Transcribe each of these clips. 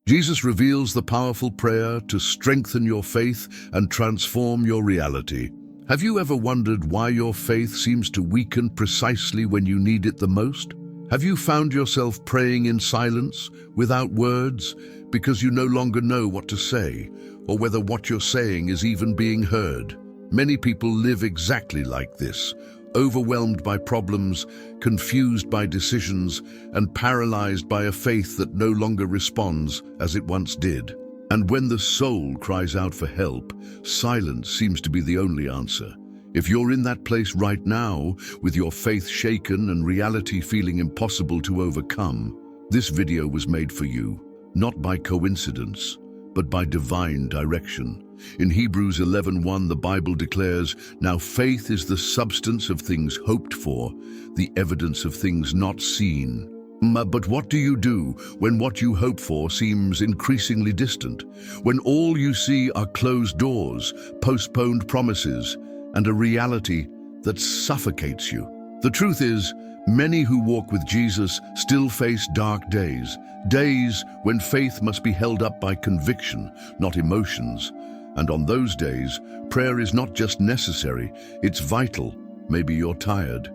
Jesus reveals the powerful prayer to strengthen your faith and transform your reality. Have you ever wondered why your faith seems to weaken precisely when you need it the most? Have you found yourself praying in silence, without words, because you no longer know what to say, or whether what you're saying is even being heard? Many people live exactly like this, overwhelmed by problems, confused by decisions, and paralyzed by a faith that no longer responds as it once did. And when the soul cries out for help, silence seems to be the only answer. If you're in that place right now, with your faith shaken and reality feeling impossible to overcome, this video was made for you, not by coincidence, but by divine direction. In Hebrews 11:1, the Bible declares, "Now faith is the substance of things hoped for, the evidence of things not seen." But what do you do when what you hope for seems increasingly distant? When all you see are closed doors, postponed promises, and a reality that suffocates you? The truth is, many who walk with Jesus still face dark days, days when faith must be held up by conviction, not emotions. And on those days, prayer is not just necessary, it's vital. Maybe you're tired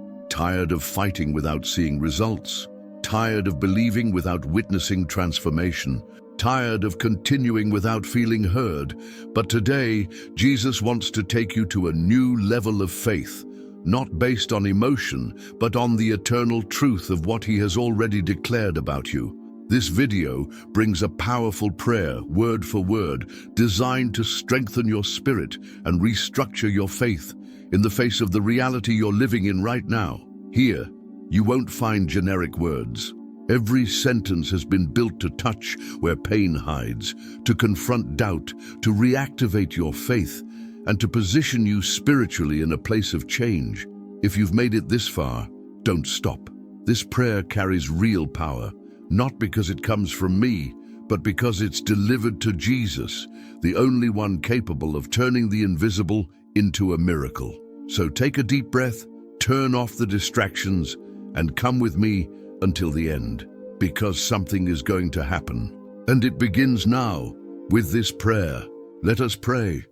of fighting without seeing results, tired of believing without witnessing transformation, tired of continuing without feeling heard. But today, Jesus wants to take you to a new level of faith, not based on emotion, but on the eternal truth of what he has already declared about you. This video brings a powerful prayer, word for word, designed to strengthen your spirit and restructure your faith in the face of the reality you're living in right now. Here, you won't find generic words. Every sentence has been built to touch where pain hides, to confront doubt, to reactivate your faith, and to position you spiritually in a place of change. If you've made it this far, don't stop. This prayer carries real power, not because it comes from me, but because it's delivered to Jesus, the only one capable of turning the invisible into a miracle. So take a deep breath, turn off the distractions, and come with me until the end, because something is going to happen. And it begins now with this prayer. Let us pray.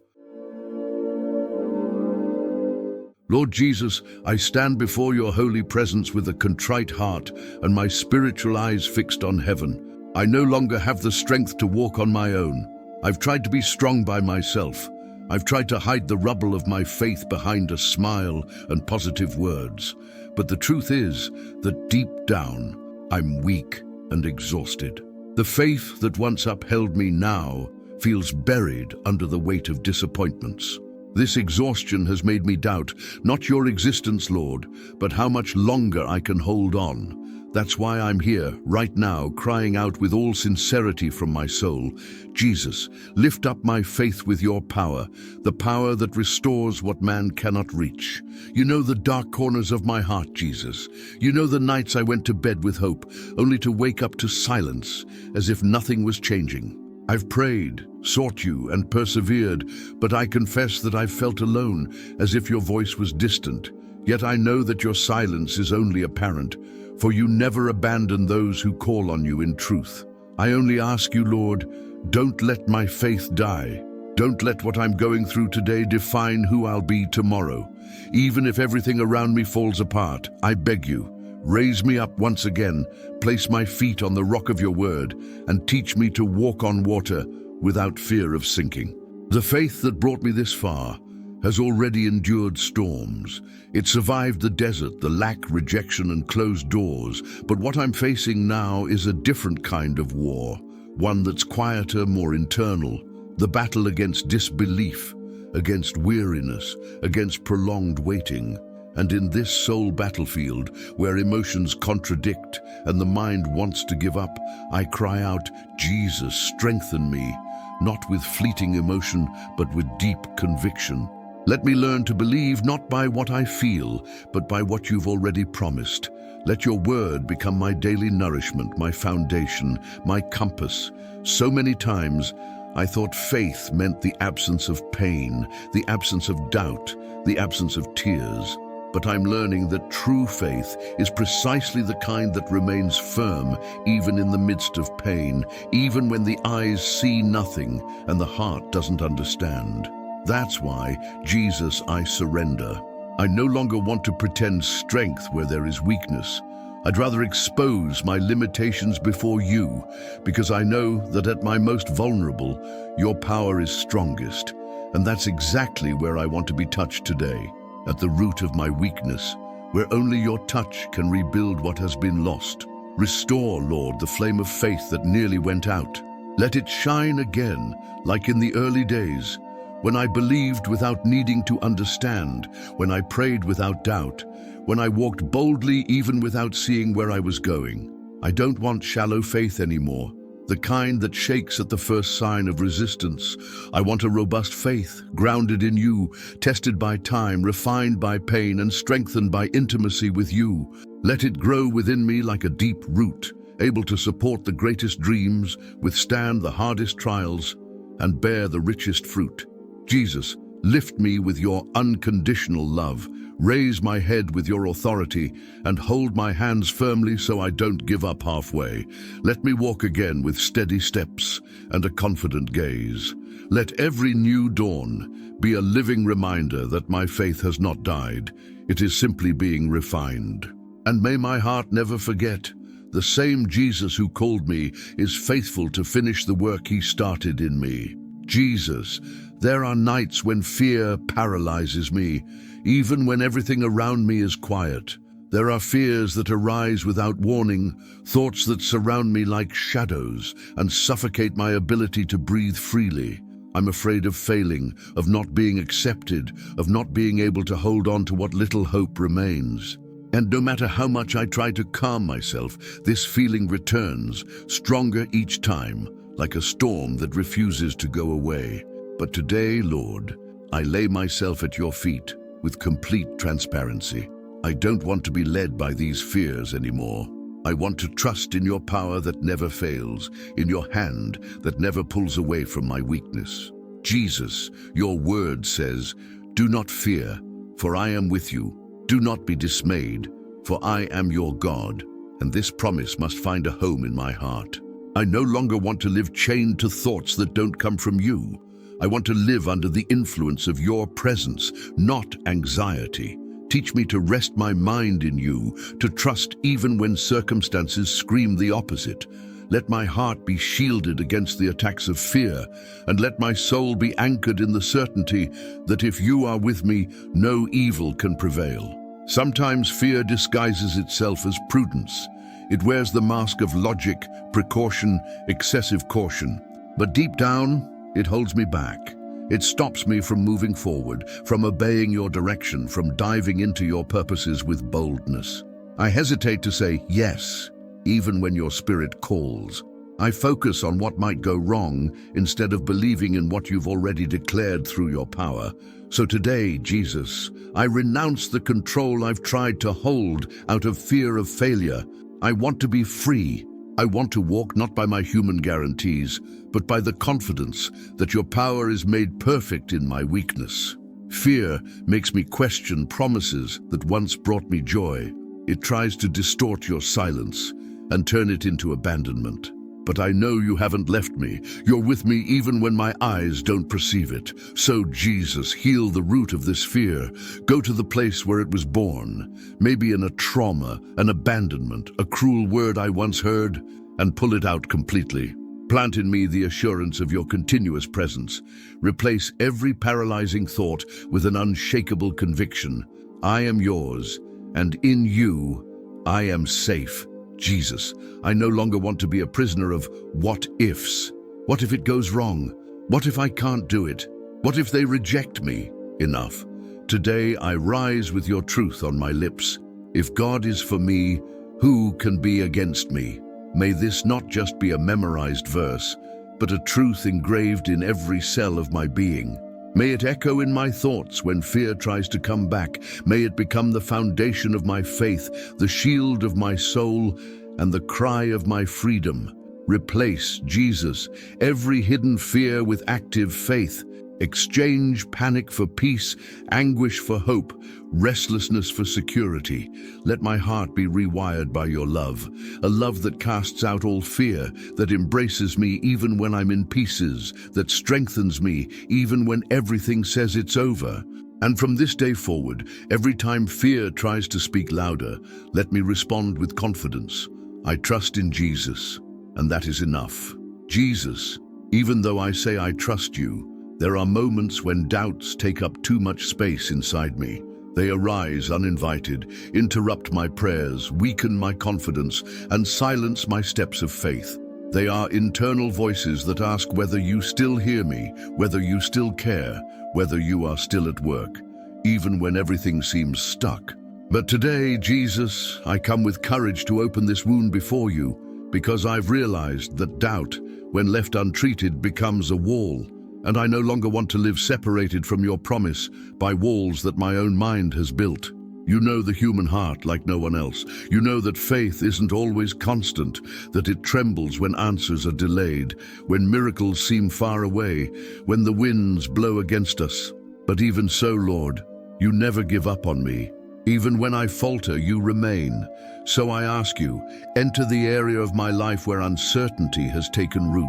Lord Jesus, I stand before your holy presence with a contrite heart and my spiritual eyes fixed on heaven. I no longer have the strength to walk on my own. I've tried to be strong by myself. I've tried to hide the rubble of my faith behind a smile and positive words. But the truth is that deep down, I'm weak and exhausted. The faith that once upheld me now feels buried under the weight of disappointments. This exhaustion has made me doubt, not your existence, Lord, but how much longer I can hold on. That's why I'm here, right now, crying out with all sincerity from my soul. Jesus, lift up my faith with your power, the power that restores what man cannot reach. You know the dark corners of my heart, Jesus. You know the nights I went to bed with hope, only to wake up to silence, as if nothing was changing. I've prayed, sought you, and persevered, but I confess that I've felt alone, as if your voice was distant. Yet I know that your silence is only apparent, for you never abandon those who call on you in truth. I only ask you, Lord, don't let my faith die. Don't let what I'm going through today define who I'll be tomorrow. Even if everything around me falls apart, I beg you, raise me up once again, place my feet on the rock of your word, and teach me to walk on water without fear of sinking. The faith that brought me this far has already endured storms. It survived the desert, the lack, rejection, and closed doors. But what I'm facing now is a different kind of war, one that's quieter, more internal. The battle against disbelief, against weariness, against prolonged waiting. And in this soul battlefield, where emotions contradict and the mind wants to give up, I cry out, Jesus, strengthen me, not with fleeting emotion, but with deep conviction. Let me learn to believe not by what I feel, but by what you've already promised. Let your word become my daily nourishment, my foundation, my compass. So many times, I thought faith meant the absence of pain, the absence of doubt, the absence of tears. but I'm learning that true faith is precisely the kind that remains firm even in the midst of pain, even when the eyes see nothing and the heart doesn't understand. That's why, Jesus, I surrender. I no longer want to pretend strength where there is weakness. I'd rather expose my limitations before you, because I know that at my most vulnerable, your power is strongest. And that's exactly where I want to be touched today, at the root of my weakness, where only your touch can rebuild what has been lost. Restore, Lord, the flame of faith that nearly went out. Let it shine again, like in the early days, when I believed without needing to understand, when I prayed without doubt, when I walked boldly even without seeing where I was going. I don't want shallow faith anymore, the kind that shakes at the first sign of resistance. I want a robust faith, grounded in you, tested by time, refined by pain, and strengthened by intimacy with you. Let it grow within me like a deep root, able to support the greatest dreams, withstand the hardest trials, and bear the richest fruit. Jesus, lift me with your unconditional love. Raise my head with your authority and hold my hands firmly so I don't give up halfway. Let me walk again with steady steps and a confident gaze. Let every new dawn be a living reminder that my faith has not died. It is simply being refined. And may my heart never forget, the same Jesus who called me is faithful to finish the work he started in me. Jesus, there are nights when fear paralyzes me, even when everything around me is quiet. There are fears that arise without warning, thoughts that surround me like shadows and suffocate my ability to breathe freely. I'm afraid of failing, of not being accepted, of not being able to hold on to what little hope remains. And no matter how much I try to calm myself, this feeling returns, stronger each time, like a storm that refuses to go away. But today, Lord, I lay myself at your feet with complete transparency. I don't want to be led by these fears anymore. I want to trust in your power that never fails, in your hand that never pulls away from my weakness. Jesus, your word says, "Do not fear, for I am with you. Do not be dismayed, for I am your God." And this promise must find a home in my heart. I no longer want to live chained to thoughts that don't come from you. I want to live under the influence of your presence, not anxiety. Teach me to rest my mind in you, to trust even when circumstances scream the opposite. Let my heart be shielded against the attacks of fear, and let my soul be anchored in the certainty that if you are with me, no evil can prevail. Sometimes fear disguises itself as prudence. It wears the mask of logic, precaution, excessive caution. But deep down, it holds me back. It stops me from moving forward, from obeying your direction, from diving into your purposes with boldness. I hesitate to say yes, even when your spirit calls. I focus on what might go wrong instead of believing in what you've already declared through your power. So today, Jesus, I renounce the control I've tried to hold out of fear of failure. I want to be free. I want to walk not by my human guarantees, but by the confidence that your power is made perfect in my weakness. Fear makes me question promises that once brought me joy. It tries to distort your silence and turn it into abandonment. But I know you haven't left me. You're with me even when my eyes don't perceive it. So, Jesus, heal the root of this fear. Go to the place where it was born, maybe in a trauma, an abandonment, a cruel word I once heard, and pull it out completely. Plant in me the assurance of your continuous presence. Replace every paralyzing thought with an unshakable conviction. I am yours, and in you, I am safe. Jesus, I no longer want to be a prisoner of what-ifs. What if it goes wrong? What if I can't do it? What if they reject me? Enough. Today I rise with your truth on my lips. If God is for me, who can be against me? May this not just be a memorized verse, but a truth engraved in every cell of my being. May it echo in my thoughts when fear tries to come back. May it become the foundation of my faith, the shield of my soul, and the cry of my freedom. Replace, Jesus, every hidden fear with active faith. Exchange panic for peace, anguish for hope, restlessness for security. Let my heart be rewired by your love, a love that casts out all fear, that embraces me even when I'm in pieces, that strengthens me even when everything says it's over. And from this day forward, every time fear tries to speak louder, let me respond with confidence. I trust in Jesus, and that is enough. Jesus, even though I say I trust you, there are moments when doubts take up too much space inside me. They arise uninvited, interrupt my prayers, weaken my confidence, and silence my steps of faith. They are internal voices that ask whether you still hear me, whether you still care, whether you are still at work, even when everything seems stuck. But today, Jesus, I come with courage to open this wound before you, because I've realized that doubt, when left untreated, becomes a wall. And I no longer want to live separated from your promise by walls that my own mind has built. You know the human heart like no one else. You know that faith isn't always constant, that it trembles when answers are delayed, when miracles seem far away, when the winds blow against us. But even so, Lord, you never give up on me. Even when I falter, you remain. So I ask you, enter the area of my life where uncertainty has taken root.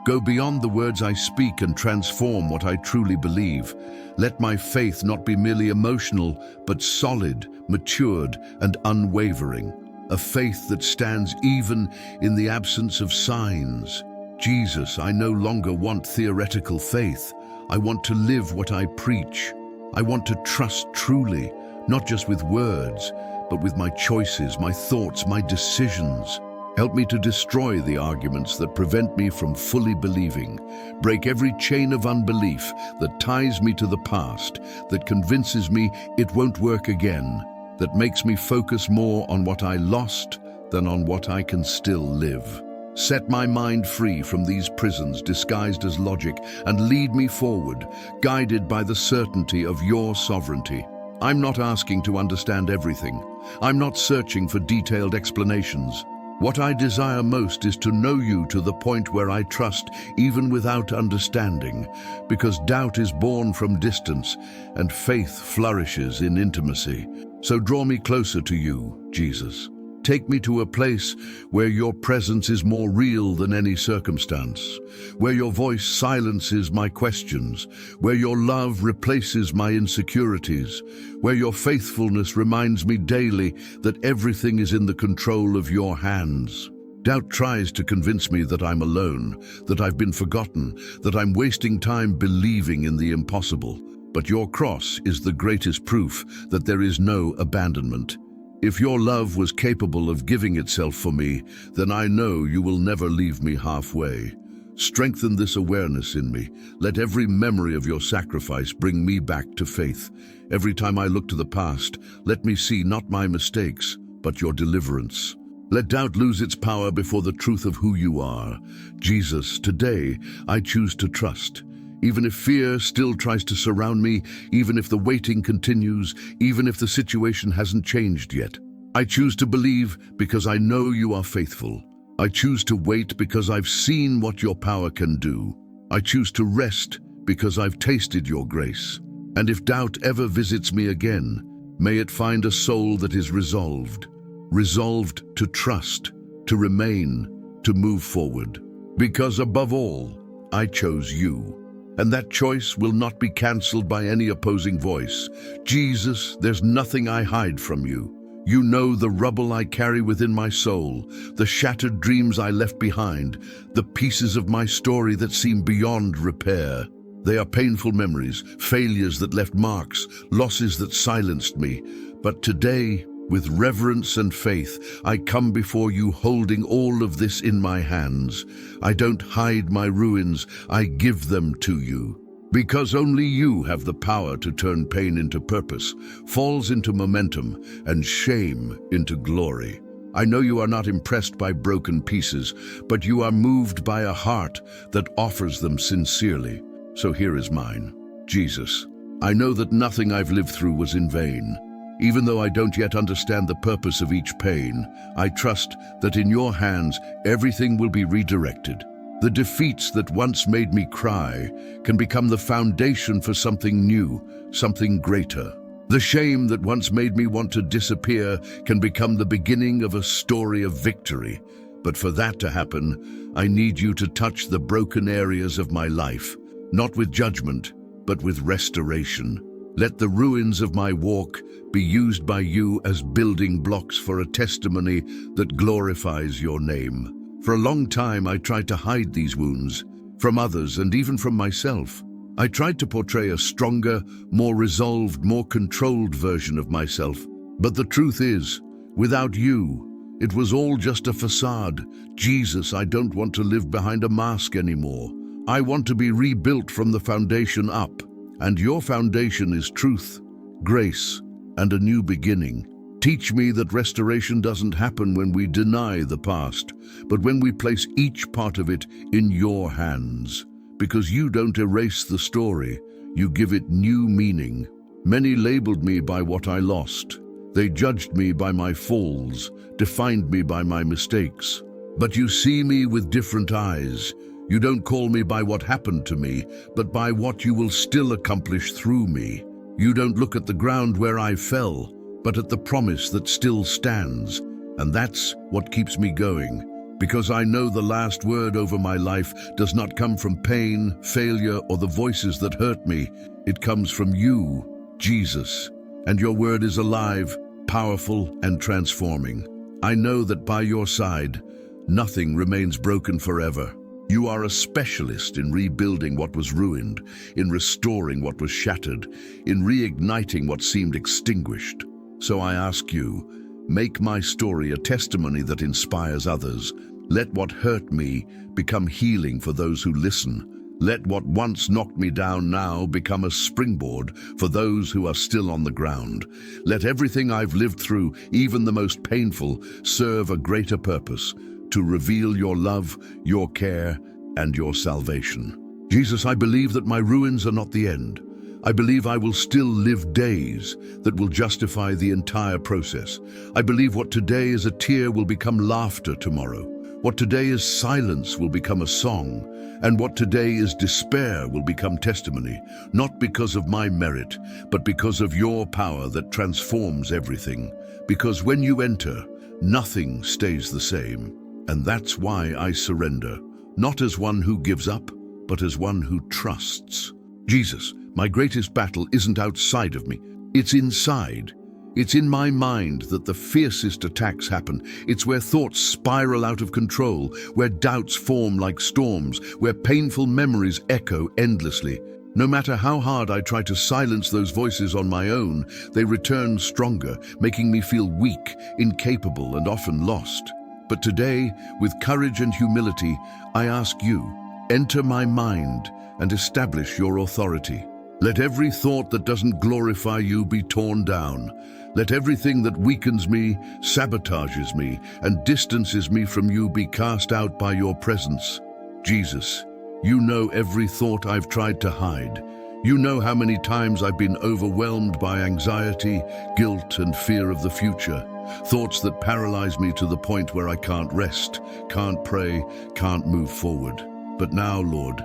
Go beyond the words I speak and transform what I truly believe. Let my faith not be merely emotional, but solid, matured, and unwavering. A faith that stands even in the absence of signs. Jesus, I no longer want theoretical faith. I want to live what I preach. I want to trust truly, not just with words, but with my choices, my thoughts, my decisions. Help me to destroy the arguments that prevent me from fully believing. Break every chain of unbelief that ties me to the past, that convinces me it won't work again, that makes me focus more on what I lost than on what I can still live. Set my mind free from these prisons disguised as logic and lead me forward, guided by the certainty of your sovereignty. I'm not asking to understand everything. I'm not searching for detailed explanations. What I desire most is to know you to the point where I trust even without understanding, because doubt is born from distance and faith flourishes in intimacy. So draw me closer to you, Jesus. Take me to a place where your presence is more real than any circumstance, where your voice silences my questions, where your love replaces my insecurities, where your faithfulness reminds me daily that everything is in the control of your hands. Doubt tries to convince me that I'm alone, that I've been forgotten, that I'm wasting time believing in the impossible. But your cross is the greatest proof that there is no abandonment. If your love was capable of giving itself for me, then I know you will never leave me halfway. Strengthen this awareness in me. Let every memory of your sacrifice bring me back to faith. Every time I look to the past, let me see not my mistakes, but your deliverance. Let doubt lose its power before the truth of who you are. Jesus, today I choose to trust. Even if fear still tries to surround me, even if the waiting continues, even if the situation hasn't changed yet. I choose to believe because I know you are faithful. I choose to wait because I've seen what your power can do. I choose to rest because I've tasted your grace. And if doubt ever visits me again, may it find a soul that is resolved to trust, to remain, to move forward. Because above all, I chose you. And that choice will not be cancelled by any opposing voice. Jesus, there's nothing I hide from you. You know the rubble I carry within my soul, the shattered dreams I left behind, the pieces of my story that seem beyond repair. They are painful memories, failures that left marks, losses that silenced me. But today, with reverence and faith, I come before you holding all of this in my hands. I don't hide my ruins, I give them to you. Because only you have the power to turn pain into purpose, falls into momentum, and shame into glory. I know you are not impressed by broken pieces, but you are moved by a heart that offers them sincerely. So here is mine. Jesus, I know that nothing I've lived through was in vain. Even though I don't yet understand the purpose of each pain, I trust that in your hands everything will be redirected. The defeats that once made me cry can become the foundation for something new, something greater. The shame that once made me want to disappear can become the beginning of a story of victory. But for that to happen, I need you to touch the broken areas of my life, not with judgment, but with restoration. Let the ruins of my walk be used by you as building blocks for a testimony that glorifies your name. For a long time, I tried to hide these wounds from others and even from myself. I tried to portray a stronger, more resolved, more controlled version of myself. But the truth is, without you, it was all just a facade. Jesus, I don't want to live behind a mask anymore. I want to be rebuilt from the foundation up. And your foundation is truth, grace, and a new beginning. Teach me that restoration doesn't happen when we deny the past, but when we place each part of it in your hands. Because you don't erase the story, you give it new meaning. Many labeled me by what I lost. They judged me by my falls, defined me by my mistakes. But you see me with different eyes. You don't call me by what happened to me, but by what you will still accomplish through me. You don't look at the ground where I fell, but at the promise that still stands. And that's what keeps me going, because I know the last word over my life does not come from pain, failure, or the voices that hurt me. It comes from you, Jesus, and your word is alive, powerful, and transforming. I know that by your side, nothing remains broken forever. You are a specialist in rebuilding what was ruined, in restoring what was shattered, in reigniting what seemed extinguished. So I ask you, make my story a testimony that inspires others. Let what hurt me become healing for those who listen. Let what once knocked me down now become a springboard for those who are still on the ground. Let everything I've lived through, even the most painful, serve a greater purpose, to reveal your love, your care, and your salvation. Jesus, I believe that my ruins are not the end. I believe I will still live days that will justify the entire process. I believe what today is a tear will become laughter tomorrow. What today is silence will become a song, and what today is despair will become testimony, not because of my merit, but because of your power that transforms everything. Because when you enter, nothing stays the same. And that's why I surrender, not as one who gives up, but as one who trusts. Jesus, my greatest battle isn't outside of me, it's inside. It's in my mind that the fiercest attacks happen. It's where thoughts spiral out of control, where doubts form like storms, where painful memories echo endlessly. No matter how hard I try to silence those voices on my own, they return stronger, making me feel weak, incapable, and often lost. But today, with courage and humility, I ask you, enter my mind and establish your authority. Let every thought that doesn't glorify you be torn down. Let everything that weakens me, sabotages me, and distances me from you be cast out by your presence. Jesus, you know every thought I've tried to hide. You know how many times I've been overwhelmed by anxiety, guilt, and fear of the future. Thoughts that paralyze me to the point where I can't rest, can't pray, can't move forward. But now, Lord,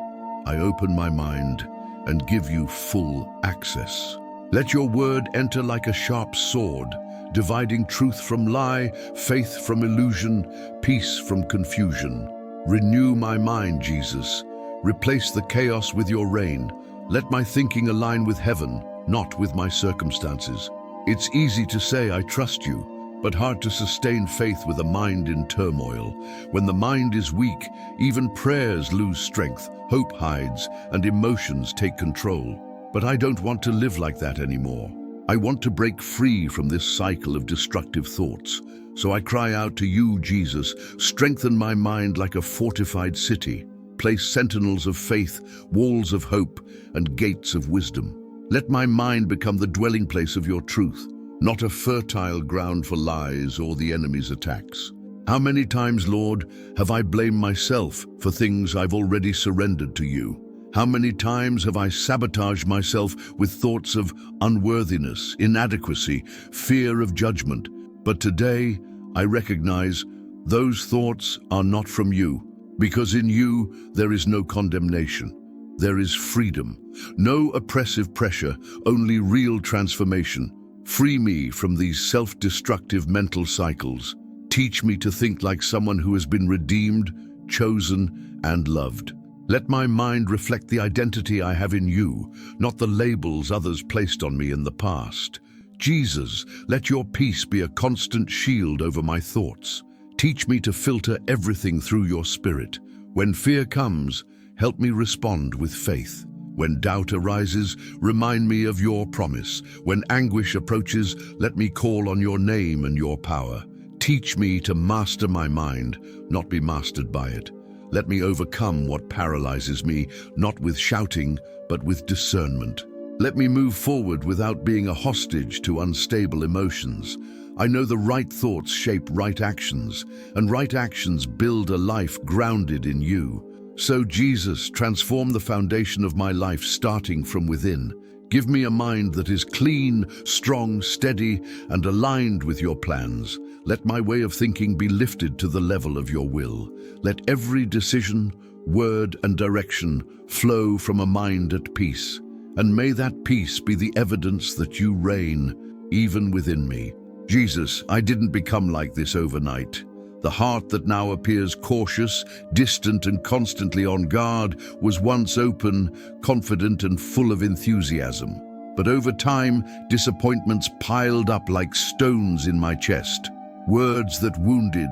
I open my mind and give you full access. Let your word enter like a sharp sword, dividing truth from lie, faith from illusion, peace from confusion. Renew my mind, Jesus. Replace the chaos with your reign. Let my thinking align with heaven, not with my circumstances. It's easy to say I trust you, but hard to sustain faith with a mind in turmoil. When the mind is weak, even prayers lose strength, hope hides, and emotions take control. But I don't want to live like that anymore. I want to break free from this cycle of destructive thoughts. So I cry out to you, Jesus, strengthen my mind like a fortified city. Place sentinels of faith, walls of hope, and gates of wisdom. Let my mind become the dwelling place of your truth, not a fertile ground for lies or the enemy's attacks. How many times, Lord, have I blamed myself for things I've already surrendered to you? How many times have I sabotaged myself with thoughts of unworthiness, inadequacy, fear of judgment? But today, I recognize those thoughts are not from you. Because in you there is no condemnation. There is freedom. No oppressive pressure, only real transformation. Free me from these self-destructive mental cycles. Teach me to think like someone who has been redeemed, chosen, and loved. Let my mind reflect the identity I have in you, not the labels others placed on me in the past. Jesus, let your peace be a constant shield over my thoughts. Teach me to filter everything through your Spirit. When fear comes, help me respond with faith. When doubt arises, remind me of your promise. When anguish approaches, let me call on your name and your power. Teach me to master my mind, not be mastered by it. Let me overcome what paralyzes me, not with shouting, but with discernment. Let me move forward without being a hostage to unstable emotions. I know the right thoughts shape right actions, and right actions build a life grounded in you. So, Jesus, transform the foundation of my life starting from within. Give me a mind that is clean, strong, steady, and aligned with your plans. Let my way of thinking be lifted to the level of your will. Let every decision, word, and direction flow from a mind at peace. And may that peace be the evidence that you reign, even within me. Jesus, I didn't become like this overnight. The heart that now appears cautious, distant, and constantly on guard was once open, confident, and full of enthusiasm. But over time, disappointments piled up like stones in my chest. Words that wounded,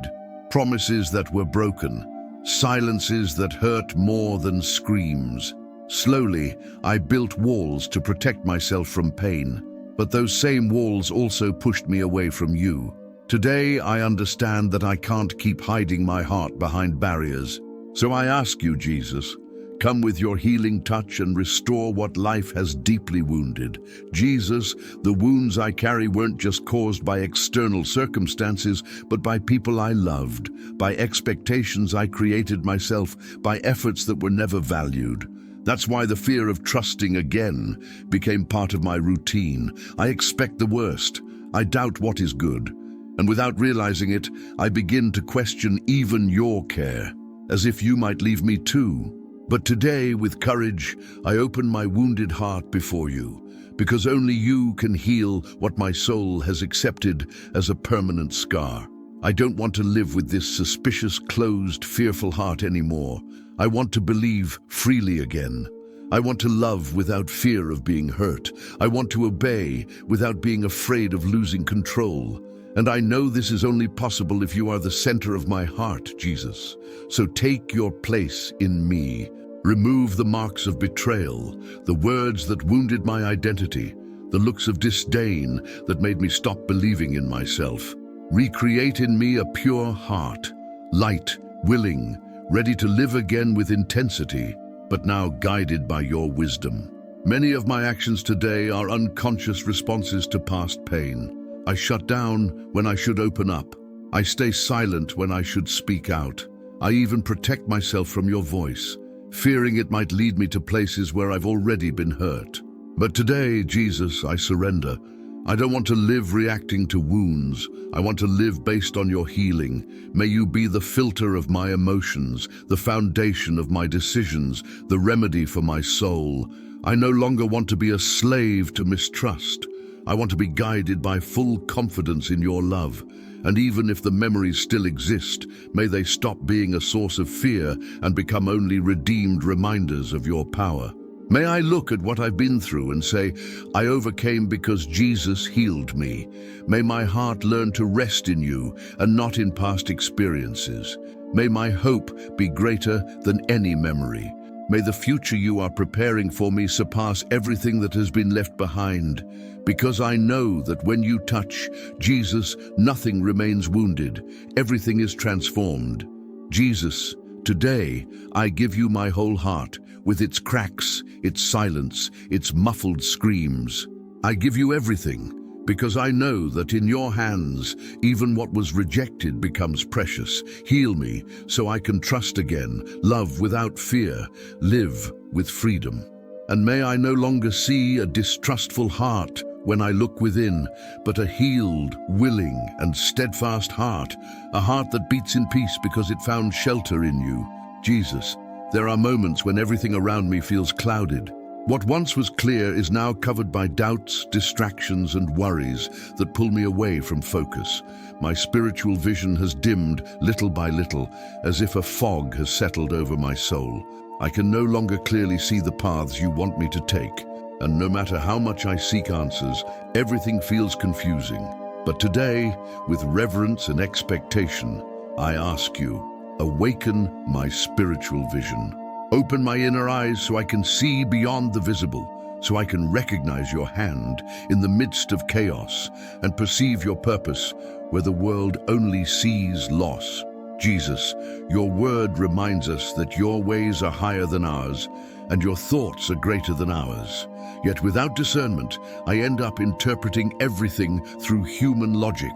promises that were broken, silences that hurt more than screams. Slowly, I built walls to protect myself from pain, but those same walls also pushed me away from you. Today, I understand that I can't keep hiding my heart behind barriers. So I ask you, Jesus, come with your healing touch and restore what life has deeply wounded. Jesus, the wounds I carry weren't just caused by external circumstances, but by people I loved, by expectations I created myself, by efforts that were never valued. That's why the fear of trusting again became part of my routine. I expect the worst. I doubt what is good. And without realizing it, I begin to question even your care, as if you might leave me too. But today, with courage, I open my wounded heart before you, because only you can heal what my soul has accepted as a permanent scar. I don't want to live with this suspicious, closed, fearful heart anymore. I want to believe freely again. I want to love without fear of being hurt. I want to obey without being afraid of losing control. And I know this is only possible if you are the center of my heart, Jesus. So take your place in me. Remove the marks of betrayal, the words that wounded my identity, the looks of disdain that made me stop believing in myself. Recreate in me a pure heart, light, willing, ready to live again with intensity, but now guided by your wisdom. Many of my actions today are unconscious responses to past pain. I shut down when I should open up. I stay silent when I should speak out. I even protect myself from your voice, fearing it might lead me to places where I've already been hurt. But today, Jesus, I surrender. I don't want to live reacting to wounds. I want to live based on your healing. May you be the filter of my emotions, the foundation of my decisions, the remedy for my soul. I no longer want to be a slave to mistrust. I want to be guided by full confidence in your love. And even if the memories still exist, may they stop being a source of fear and become only redeemed reminders of your power. May I look at what I've been through and say, I overcame because Jesus healed me. May my heart learn to rest in you and not in past experiences. May my hope be greater than any memory. May the future you are preparing for me surpass everything that has been left behind. Because I know that when you touch Jesus, nothing remains wounded. Everything is transformed. Jesus, today I give you my whole heart, with its cracks, its silence, its muffled screams. I give you everything, because I know that in your hands, even what was rejected becomes precious. Heal me so I can trust again, love without fear, live with freedom. And may I no longer see a distrustful heart when I look within, but a healed, willing, and steadfast heart, a heart that beats in peace because it found shelter in you. Jesus, there are moments when everything around me feels clouded. What once was clear is now covered by doubts, distractions, and worries that pull me away from focus. My spiritual vision has dimmed little by little, as if a fog has settled over my soul. I can no longer clearly see the paths you want me to take, and no matter how much I seek answers, everything feels confusing. But today, with reverence and expectation, I ask you, awaken my spiritual vision. Open my inner eyes so I can see beyond the visible, so I can recognize your hand in the midst of chaos and perceive your purpose where the world only sees loss. Jesus, your word reminds us that your ways are higher than ours and your thoughts are greater than ours. Yet without discernment, I end up interpreting everything through human logic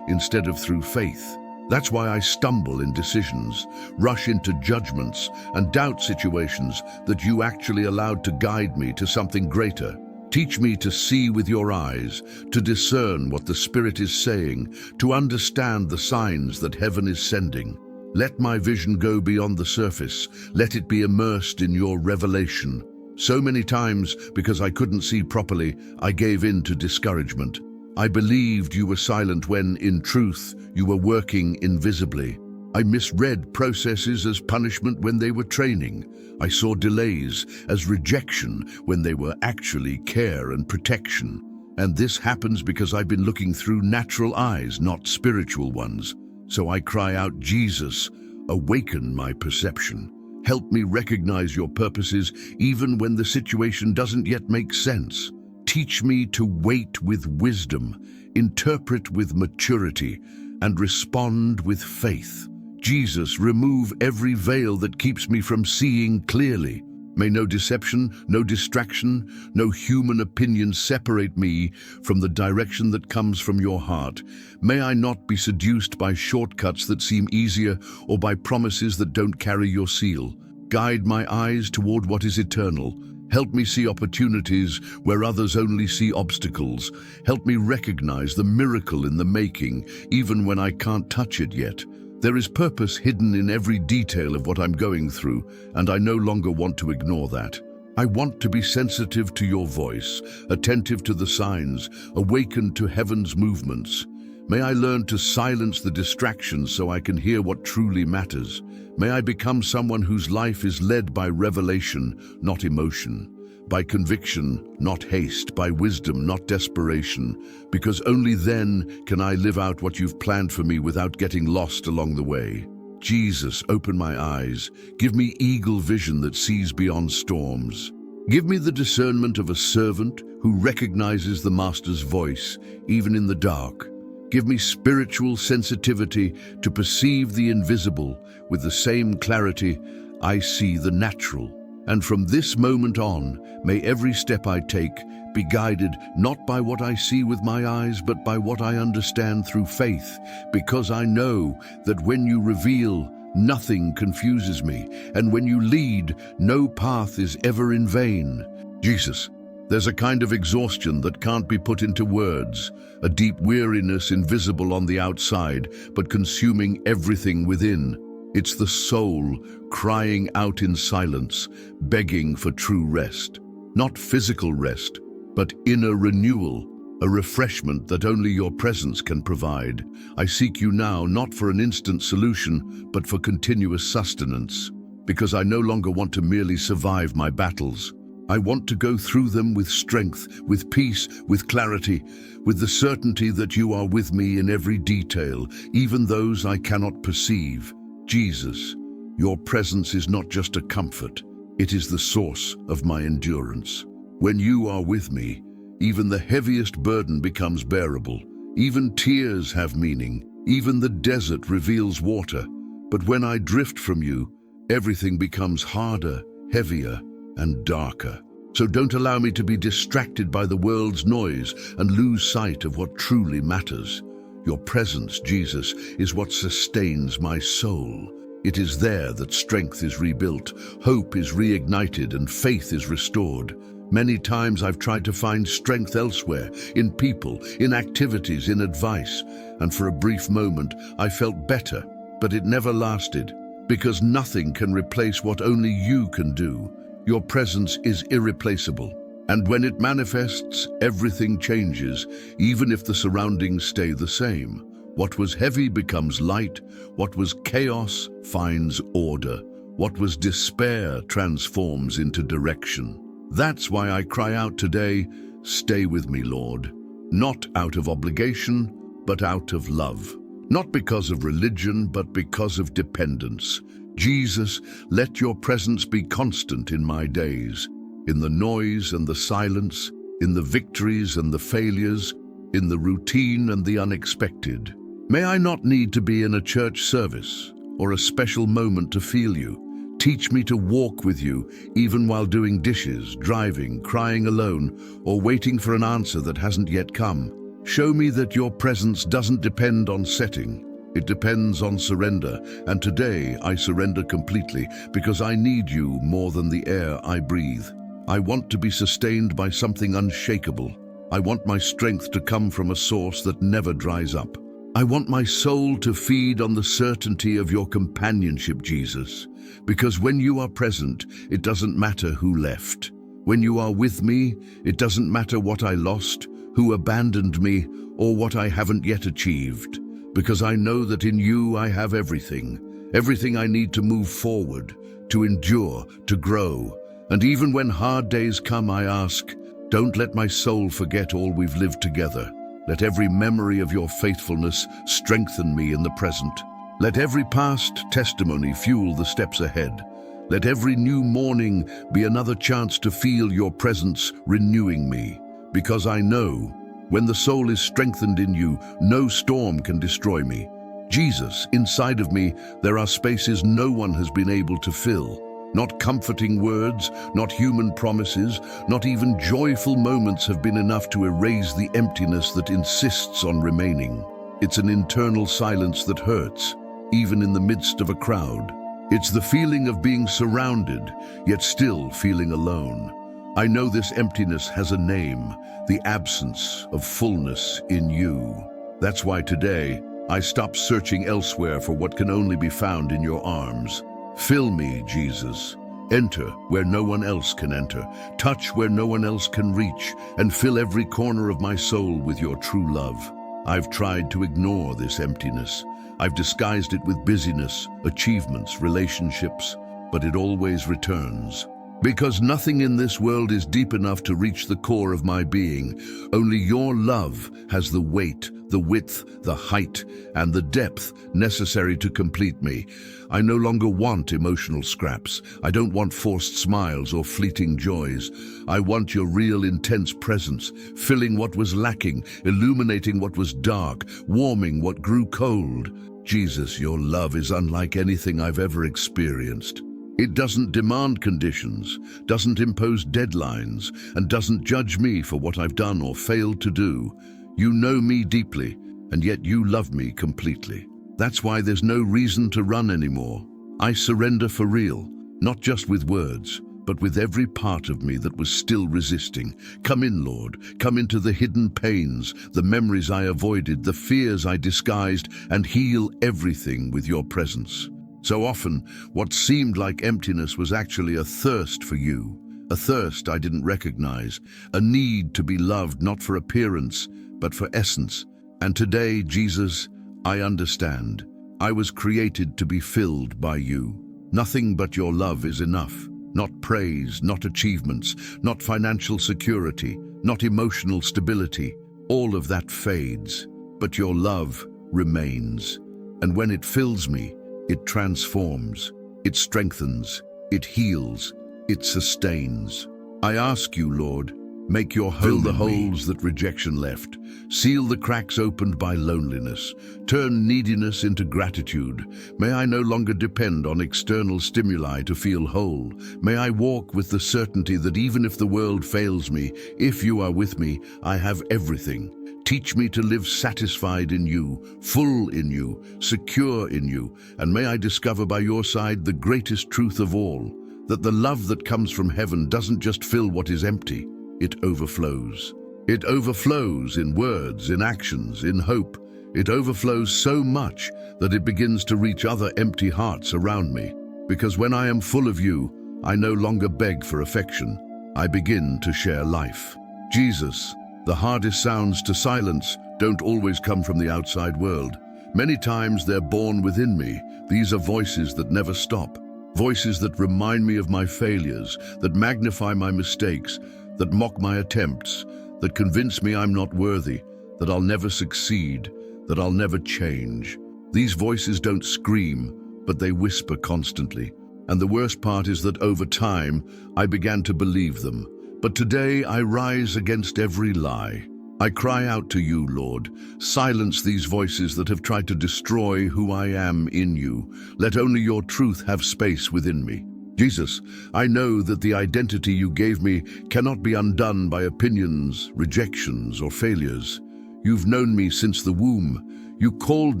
instead of through faith. That's why I stumble in decisions, rush into judgments, and doubt situations that you actually allowed to guide me to something greater. Teach me to see with your eyes, to discern what the Spirit is saying, to understand the signs that heaven is sending. Let my vision go beyond the surface. Let it be immersed in your revelation. So many times, because I couldn't see properly, I gave in to discouragement. I believed you were silent when, in truth, you were working invisibly. I misread processes as punishment when they were training. I saw delays as rejection when they were actually care and protection. And this happens because I've been looking through natural eyes, not spiritual ones. So I cry out, Jesus, awaken my perception. Help me recognize your purposes even when the situation doesn't yet make sense. Teach me to wait with wisdom, interpret with maturity, and respond with faith. Jesus, remove every veil that keeps me from seeing clearly. May no deception, no distraction, no human opinion separate me from the direction that comes from your heart. May I not be seduced by shortcuts that seem easier or by promises that don't carry your seal. Guide my eyes toward what is eternal. Help me see opportunities where others only see obstacles. Help me recognize the miracle in the making, even when I can't touch it yet. There is purpose hidden in every detail of what I'm going through, and I no longer want to ignore that. I want to be sensitive to your voice, attentive to the signs, awakened to heaven's movements. May I learn to silence the distractions so I can hear what truly matters. May I become someone whose life is led by revelation, not emotion, by conviction, not haste, by wisdom, not desperation, because only then can I live out what you've planned for me without getting lost along the way. Jesus, open my eyes. Give me eagle vision that sees beyond storms. Give me the discernment of a servant who recognizes the Master's voice, even in the dark. Give me spiritual sensitivity to perceive the invisible with the same clarity I see the natural. And from this moment on, may every step I take be guided not by what I see with my eyes, but by what I understand through faith, because I know that when you reveal, nothing confuses me, and when you lead, no path is ever in vain. Jesus, there's a kind of exhaustion that can't be put into words, a deep weariness invisible on the outside, but consuming everything within. It's the soul crying out in silence, begging for true rest. Not physical rest, but inner renewal, a refreshment that only your presence can provide. I seek you now not for an instant solution, but for continuous sustenance, because I no longer want to merely survive my battles. I want to go through them with strength, with peace, with clarity, with the certainty that you are with me in every detail, even those I cannot perceive. Jesus, your presence is not just a comfort, it is the source of my endurance. When you are with me, even the heaviest burden becomes bearable. Even tears have meaning. Even the desert reveals water. But when I drift from you, everything becomes harder, heavier, and darker. So don't allow me to be distracted by the world's noise and lose sight of what truly matters. Your presence, Jesus, is what sustains my soul. It is there that strength is rebuilt, hope is reignited, and faith is restored. Many times I've tried to find strength elsewhere, in people, in activities, in advice, and for a brief moment I felt better, but it never lasted. because nothing can replace what only you can do. Your presence is irreplaceable. And when it manifests, everything changes, even if the surroundings stay the same. What was heavy becomes light. What was chaos finds order. What was despair transforms into direction. That's why I cry out today, stay with me, Lord. Not out of obligation, but out of love. Not because of religion, but because of dependence. Jesus, let your presence be constant in my days, in the noise and the silence, in the victories and the failures, in the routine and the unexpected. May I not need to be in a church service or a special moment to feel you. Teach me to walk with you, even while doing dishes, driving, crying alone, or waiting for an answer that hasn't yet come. Show me that your presence doesn't depend on setting. It depends on surrender, and today I surrender completely because I need you more than the air I breathe. I want to be sustained by something unshakable. I want my strength to come from a source that never dries up. I want my soul to feed on the certainty of your companionship, Jesus, because when you are present, it doesn't matter who left. When you are with me, it doesn't matter what I lost, who abandoned me, or what I haven't yet achieved, because I know that in you I have everything I need to move forward, to endure, to grow. And even when hard days come, I ask, don't let my soul forget all we've lived together. Let every memory of your faithfulness strengthen me in the present. Let every past testimony fuel the steps ahead. Let every new morning be another chance to feel your presence renewing me. Because I know, when the soul is strengthened in you, no storm can destroy me. Jesus, inside of me, there are spaces no one has been able to fill. Not comforting words, not human promises, not even joyful moments have been enough to erase the emptiness that insists on remaining. It's an internal silence that hurts, even in the midst of a crowd. It's the feeling of being surrounded, yet still feeling alone. I know this emptiness has a name, the absence of fullness in you. That's why today, I stop searching elsewhere for what can only be found in your arms. Fill me, Jesus. Enter where no one else can enter. Touch where no one else can reach, and fill every corner of my soul with your true love. I've tried to ignore this emptiness. I've disguised it with busyness, achievements, relationships, but it always returns. Because nothing in this world is deep enough to reach the core of my being. Only your love has the weight, the width, the height, and the depth necessary to complete me. I no longer want emotional scraps. I don't want forced smiles or fleeting joys. I want your real, intense presence, filling what was lacking, illuminating what was dark, warming what grew cold. Jesus, your love is unlike anything I've ever experienced. It doesn't demand conditions, doesn't impose deadlines, and doesn't judge me for what I've done or failed to do. You know me deeply, and yet you love me completely. That's why there's no reason to run anymore. I surrender for real, not just with words, but with every part of me that was still resisting. Come in, Lord. Come into the hidden pains, the memories I avoided, the fears I disguised, and heal everything with your presence. So often, what seemed like emptiness was actually a thirst for you, a thirst I didn't recognize, a need to be loved not for appearance, but for essence. And today, Jesus, I understand. I was created to be filled by you. Nothing but your love is enough. Not praise, not achievements, not financial security, not emotional stability. All of that fades, but your love remains. And when it fills me, it transforms, it strengthens, it heals, it sustains. I ask you, Lord, make your home fill the holes that rejection left, seal the cracks opened by loneliness, turn neediness into gratitude. May I no longer depend on external stimuli to feel whole. May I walk with the certainty that even if the world fails me, if you are with me, I have everything. Teach me to live satisfied in you, full in you, secure in you, and may I discover by your side the greatest truth of all, that the love that comes from heaven doesn't just fill what is empty, it overflows. It overflows in words, in actions, in hope, It overflows so much that it begins to reach other empty hearts around me. Because when I am full of you, I no longer beg for affection. I begin to share life. Jesus, the hardest sounds to silence don't always come from the outside world. Many times they're born within me. These are voices that never stop. Voices that remind me of my failures, that magnify my mistakes, that mock my attempts, that convince me I'm not worthy, that I'll never succeed, that I'll never change. These voices don't scream, but they whisper constantly. And the worst part is that over time, I began to believe them. But today I rise against every lie. I cry out to you, Lord. Silence these voices that have tried to destroy who I am in you. Let only your truth have space within me. Jesus, I know that the identity you gave me cannot be undone by opinions, rejections, or failures. You've known me since the womb. You called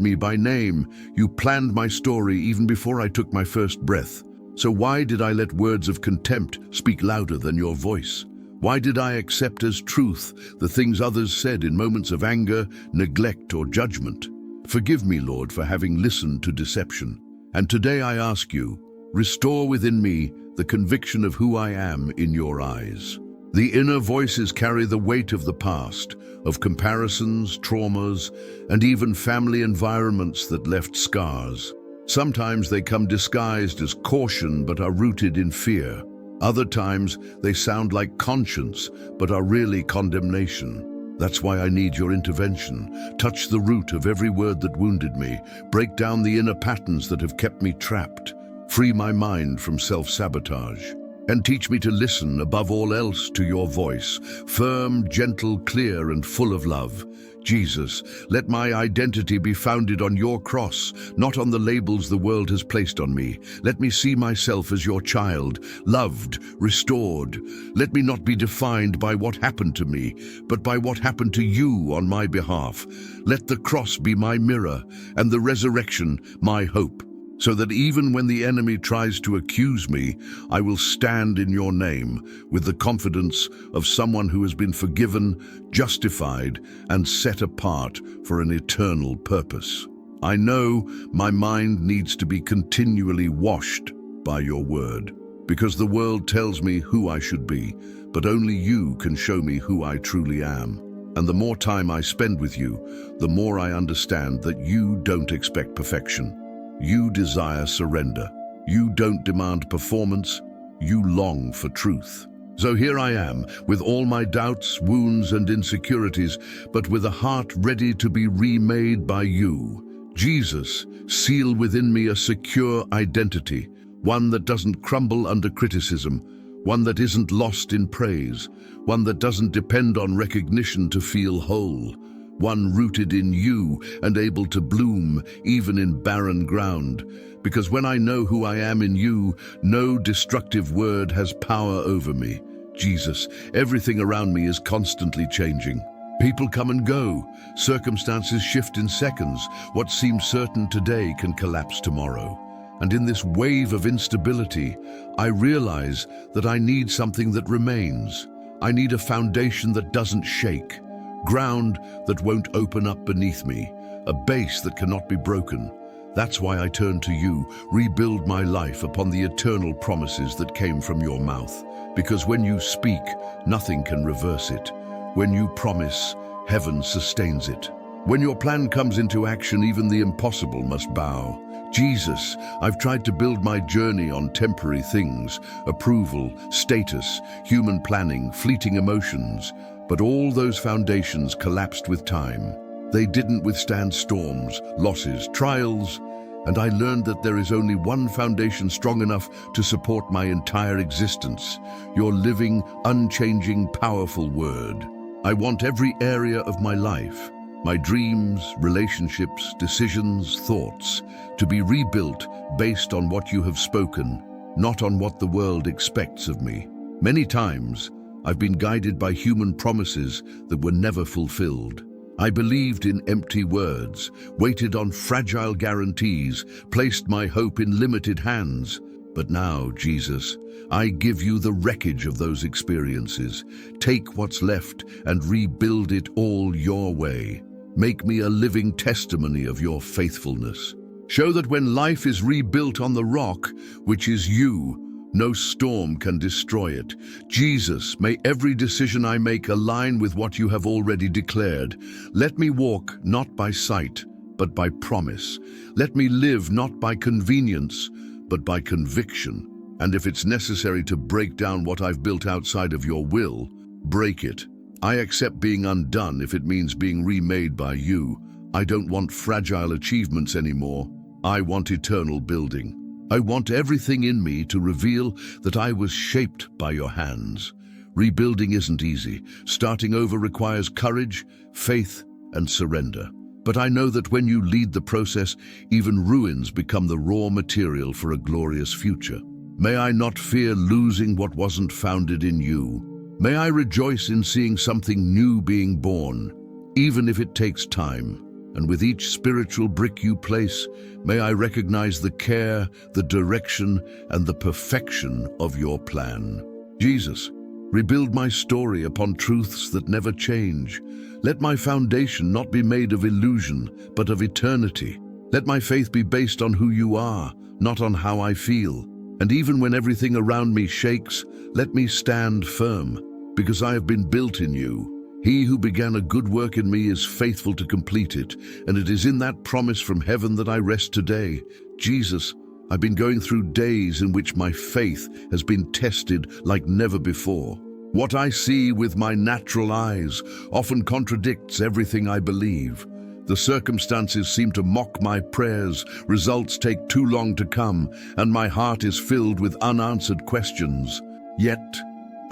me by name. You planned my story even before I took my first breath. So why did I let words of contempt speak louder than your voice? Why did I accept as truth the things others said in moments of anger, neglect, or judgment? Forgive me, Lord, for having listened to deception. And today I ask you, restore within me the conviction of who I am in your eyes. The inner voices carry the weight of the past, of comparisons, traumas, and even family environments that left scars. Sometimes they come disguised as caution but are rooted in fear. Other times they sound like conscience but are really condemnation. That's why I need your intervention. Touch the root of every word that wounded me. Break down the inner patterns that have kept me trapped. Free my mind from self-sabotage. And teach me to listen above all else to your voice, firm, gentle, clear, and full of love. Jesus, let my identity be founded on your cross, not on the labels the world has placed on me. Let me see myself as your child, loved, restored. Let me not be defined by what happened to me, but by what happened to you on my behalf. Let the cross be my mirror, and the resurrection my hope, so that even when the enemy tries to accuse me, I will stand in your name with the confidence of someone who has been forgiven, justified, and set apart for an eternal purpose. I know my mind needs to be continually washed by your word, because the world tells me who I should be, but only you can show me who I truly am. And the more time I spend with you, the more I understand that you don't expect perfection. You desire surrender. You don't demand performance. You long for truth. So here I am, with all my doubts, wounds, and insecurities, but with a heart ready to be remade by you. Jesus, seal within me a secure identity, one that doesn't crumble under criticism, one that isn't lost in praise, one that doesn't depend on recognition to feel whole. One rooted in you and able to bloom even in barren ground. Because when I know who I am in you, no destructive word has power over me. Jesus, everything around me is constantly changing. People come and go. Circumstances shift in seconds. What seems certain today can collapse tomorrow. And in this wave of instability, I realize that I need something that remains. I need a foundation that doesn't shake. Ground that won't open up beneath me, a base that cannot be broken. That's why I turn to you, rebuild my life upon the eternal promises that came from your mouth. Because when you speak, nothing can reverse it. When you promise, heaven sustains it. When your plan comes into action, even the impossible must bow. Jesus, I've tried to build my journey on temporary things, approval, status, human planning, fleeting emotions. But all those foundations collapsed with time. They didn't withstand storms, losses, trials, and I learned that there is only one foundation strong enough to support my entire existence, your living, unchanging, powerful word. I want every area of my life, my dreams, relationships, decisions, thoughts, to be rebuilt based on what you have spoken, not on what the world expects of me. Many times, I've been guided by human promises that were never fulfilled. I believed in empty words, waited on fragile guarantees, placed my hope in limited hands. But now, Jesus, I give you the wreckage of those experiences. Take what's left and rebuild it all your way. Make me a living testimony of your faithfulness. Show that when life is rebuilt on the rock, which is you, no storm can destroy it. Jesus, may every decision I make align with what you have already declared. Let me walk not by sight, but by promise. Let me live not by convenience, but by conviction. And if it's necessary to break down what I've built outside of your will, break it. I accept being undone if it means being remade by you. I don't want fragile achievements anymore. I want eternal building. I want everything in me to reveal that I was shaped by your hands. Rebuilding isn't easy. Starting over requires courage, faith, and surrender. But I know that when you lead the process, even ruins become the raw material for a glorious future. May I not fear losing what wasn't founded in you. May I rejoice in seeing something new being born, even if it takes time. And with each spiritual brick you place, may I recognize the care, the direction, and the perfection of your plan. Jesus, rebuild my story upon truths that never change. Let my foundation not be made of illusion, but of eternity. Let my faith be based on who you are, not on how I feel. And even when everything around me shakes, let me stand firm, because I have been built in you. He who began a good work in me is faithful to complete it, and it is in that promise from heaven that I rest today. Jesus, I've been going through days in which my faith has been tested like never before. What I see with my natural eyes often contradicts everything I believe. The circumstances seem to mock my prayers, results take too long to come, and my heart is filled with unanswered questions. Yet,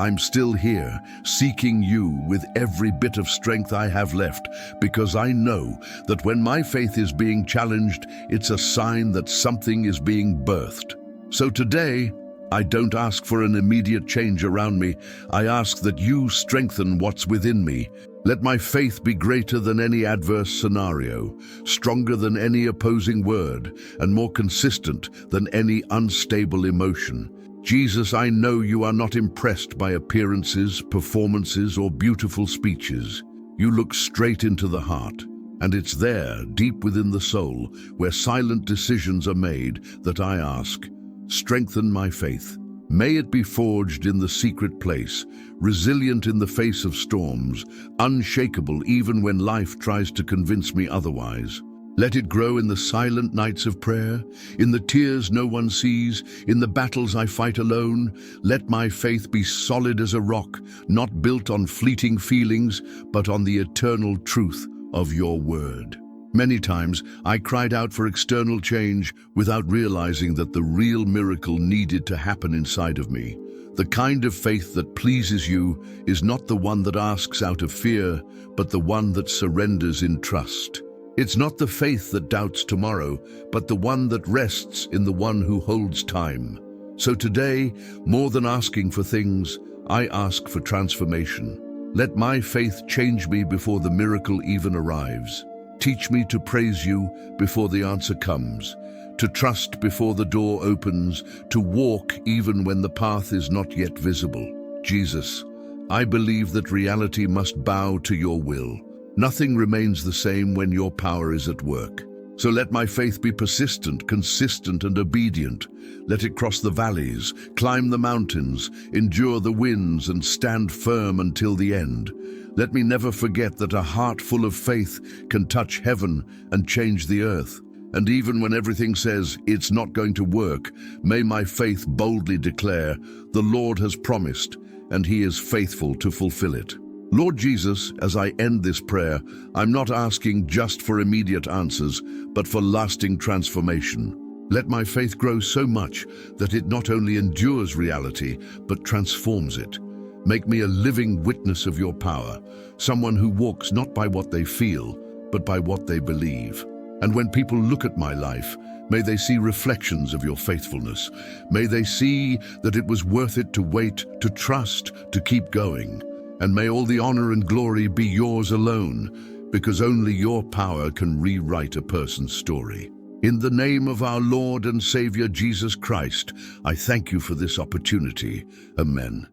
I'm still here, seeking you with every bit of strength I have left, because I know that when my faith is being challenged, it's a sign that something is being birthed. So today, I don't ask for an immediate change around me. I ask that you strengthen what's within me. Let my faith be greater than any adverse scenario, stronger than any opposing word, and more consistent than any unstable emotion. Jesus, I know you are not impressed by appearances, performances, or beautiful speeches. You look straight into the heart, and it's there, deep within the soul, where silent decisions are made, that I ask, strengthen my faith. May it be forged in the secret place, resilient in the face of storms, unshakable even when life tries to convince me otherwise. Let it grow in the silent nights of prayer, in the tears no one sees, in the battles I fight alone. Let my faith be solid as a rock, not built on fleeting feelings, but on the eternal truth of your word. Many times I cried out for external change without realizing that the real miracle needed to happen inside of me. The kind of faith that pleases you is not the one that asks out of fear, but the one that surrenders in trust. It's not the faith that doubts tomorrow, but the one that rests in the one who holds time. So today, more than asking for things, I ask for transformation. Let my faith change me before the miracle even arrives. Teach me to praise you before the answer comes, to trust before the door opens, to walk even when the path is not yet visible. Jesus, I believe that reality must bow to your will. Nothing remains the same when your power is at work. So let my faith be persistent, consistent, and obedient. Let it cross the valleys, climb the mountains, endure the winds, and stand firm until the end. Let me never forget that a heart full of faith can touch heaven and change the earth. And even when everything says it's not going to work, may my faith boldly declare, the Lord has promised, and he is faithful to fulfill it. Lord Jesus, as I end this prayer, I'm not asking just for immediate answers, but for lasting transformation. Let my faith grow so much that it not only endures reality, but transforms it. Make me a living witness of your power, someone who walks not by what they feel, but by what they believe. And when people look at my life, may they see reflections of your faithfulness. May they see that it was worth it to wait, to trust, to keep going. And may all the honor and glory be yours alone, because only your power can rewrite a person's story. In the name of our Lord and Savior Jesus Christ, I thank you for this opportunity. Amen.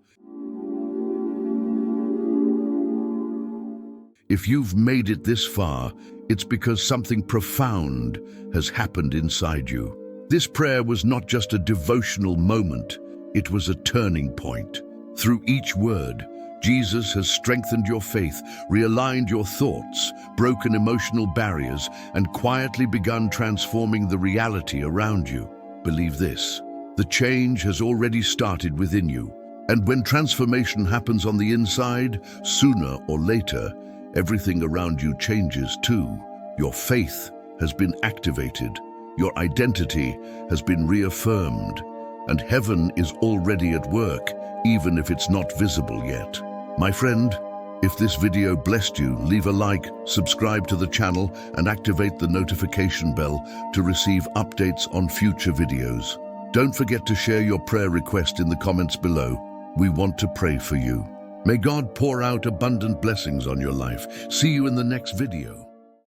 If you've made it this far, it's because something profound has happened inside you. This prayer was not just a devotional moment, it was a turning point. Through each word, Jesus has strengthened your faith, realigned your thoughts, broken emotional barriers, and quietly begun transforming the reality around you. Believe this: the change has already started within you. And when transformation happens on the inside, sooner or later, everything around you changes too. Your faith has been activated, your identity has been reaffirmed, and heaven is already at work, even if it's not visible yet. My friend, if this video blessed you, leave a like, subscribe to the channel, and activate the notification bell to receive updates on future videos. Don't forget to share your prayer request in the comments below. We want to pray for you. May God pour out abundant blessings on your life. See you in the next video.